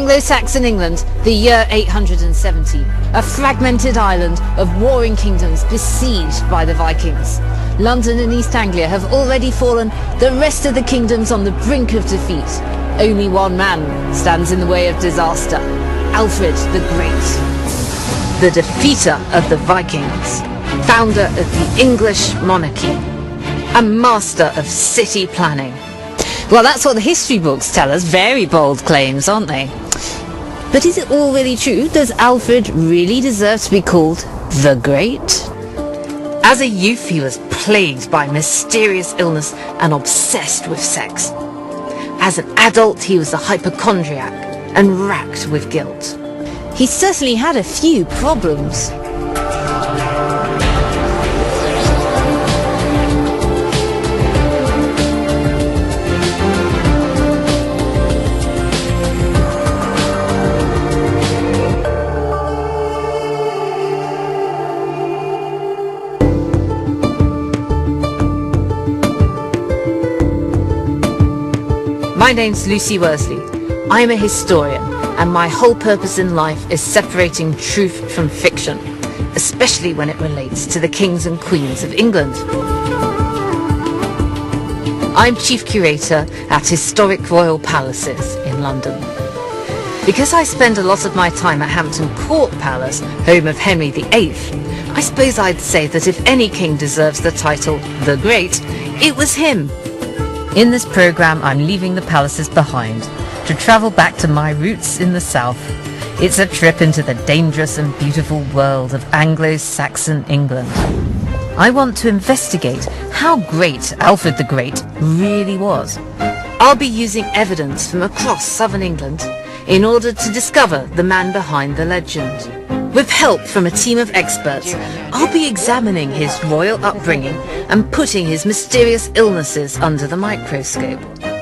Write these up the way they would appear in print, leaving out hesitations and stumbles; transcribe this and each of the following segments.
Anglo-Saxon England, the year 870, a fragmented island of warring kingdoms besieged by the Vikings. London and East Anglia have already fallen, the rest of the kingdom's on the brink of defeat. Only one man stands in the way of disaster, Alfred the Great. The defeater of the Vikings, founder of the English monarchy, a master of city planning. Well, that's what the history books tell us. Very bold claims, aren't they? But is it all really true? Does Alfred really deserve to be called the Great? As a youth, he was plagued by mysterious illness and obsessed with sex. As an adult, he was a hypochondriac and racked with guilt. He certainly had a few problems. My name's Lucy Worsley. I'm a historian, and my whole purpose in life is separating truth from fiction, especially when it relates to the kings and queens of England. I'm chief curator at historic royal palaces in London. Because I spend a lot of my time at Hampton Court Palace, home of Henry VIII, I suppose I'd say that if any king deserves the title the Great, it was him. In this programme, I'm leaving the palaces behind to travel back to my roots in the south. It's a trip into the dangerous and beautiful world of Anglo-Saxon England. I want to investigate how great Alfred the Great really was. I'll be using evidence from across southern England in order to discover the man behind the legend. With help from a team of experts, I'll be examining his royal upbringing and putting his mysterious illnesses under the microscope,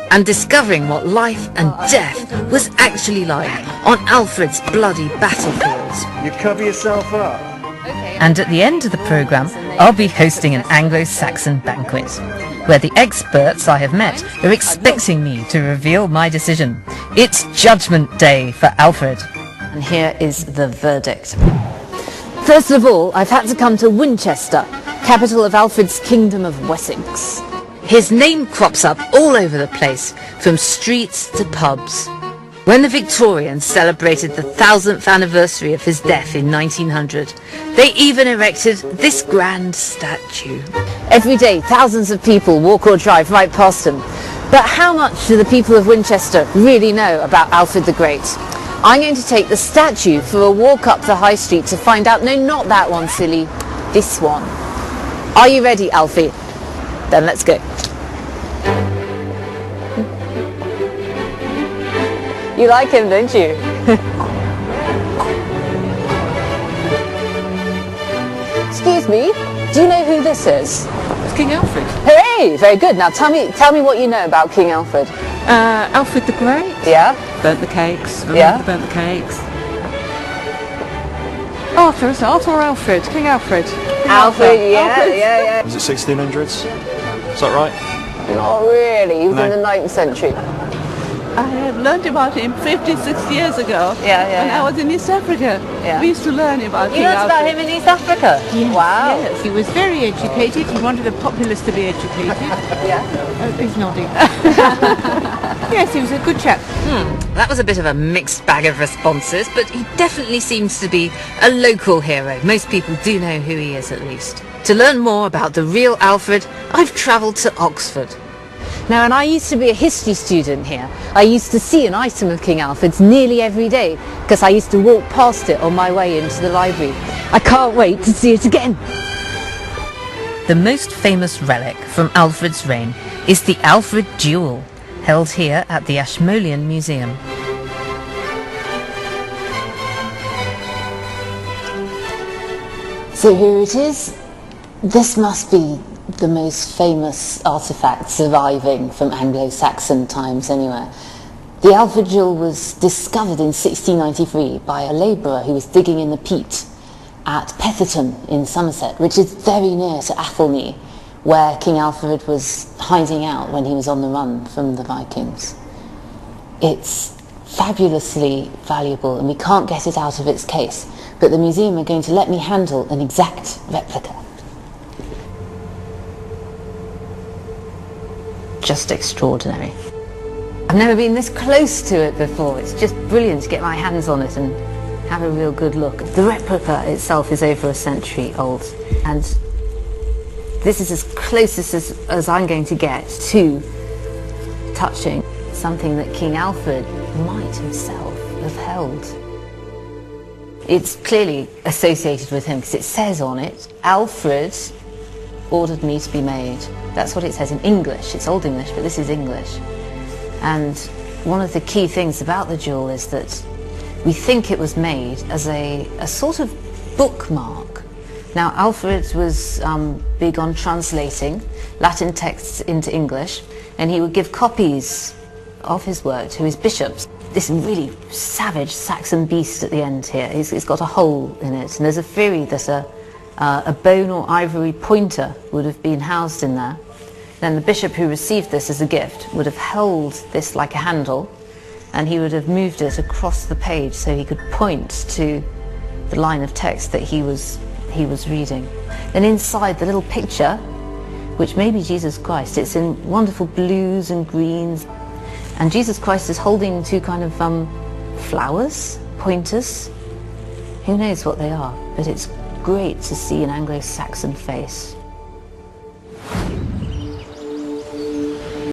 and discovering what life and death was actually like on Alfred's bloody battlefields. You cover yourself up. And at the end of the programme, I'll be hosting an Anglo-Saxon banquet, where the experts I have met are expecting me to reveal my decision. It's Judgment Day for Alfred. And here is the verdict. First of all, I've had to come to Winchester, capital of Alfred's Kingdom of Wessex. His name crops up all over the place, from streets to pubs. When the Victorians celebrated the 1000th anniversary of his death in 1900, they even erected this grand statue. Every day, thousands of people walk or drive right past him. But how much do the people of Winchester really know about Alfred the Great? I'm going to take the statue for a walk up the high street to find out. No, not that one, silly. This one. Are you ready, Alfie? Then let's go. You like him, don't you? Excuse me, do you know who this is? It's King Alfred. Hey, very good. Now tell me what you know about King Alfred. Alfred the Great. Yeah. Burnt the cakes. Yeah. Burnt the cakes. Arthur, is it Arthur or Alfred? King Alfred. Alfred, yeah, Alfred. yeah. Is it 1600s? Is that right? Not really. He was No. in the 9th century. I learned about him 50, 60 years ago. Yeah. When I was in East Africa. Yeah. We used to learn about You King learned about Alfred. him in East Africa? Yes, Wow. yes. He was very educated. He wanted the populace to be educated. Yeah. He's nodding. Yes, he was a good chap. That was a bit of a mixed bag of responses, but he definitely seems to be a local hero. Most people do know who he is, at least. To learn more about the real Alfred, I've travelled to Oxford. Now, and I used to be a history student here. I used to see an item of King Alfred's nearly every day, because I used to walk past it on my way into the library. I can't wait to see it again. The most famous relic from Alfred's reign is the Alfred Jewel, held here at the Ashmolean Museum. So here it is. This must be the most famous artefact surviving from Anglo-Saxon times anywhere. The Alfred Jewel was discovered in 1693 by a labourer who was digging in the peat at Petherton in Somerset, which is very near to Athelney, where King Alfred was hiding out when he was on the run from the Vikings. It's fabulously valuable and we can't get it out of its case, but the museum are going to let me handle an exact replica. Just extraordinary. I've never been this close to it before. It's just brilliant to get my hands on it and have a real good look. The replica itself is over a century old, and this is as close as I'm going to get to touching something that King Alfred might himself have held. It's clearly associated with him because it says on it, Alfred ordered me to be made. That's what it says in English. It's Old English, but this is English. And one of the key things about the jewel is that we think it was made as a sort of bookmark. Now, Alfred was big on translating Latin texts into English, and he would give copies of his work to his bishops. This really savage Saxon beast at the end here, it's got a hole in it, and there's a theory that a bone or ivory pointer would have been housed in there. Then the bishop who received this as a gift would have held this like a handle, and he would have moved it across the page so he could point to the line of text that he was reading. Then inside the little picture, which may be Jesus Christ, it's in wonderful blues and greens, and Jesus Christ is holding two kind of flowers, pointers. Who knows what they are, but it's great to see an Anglo-Saxon face.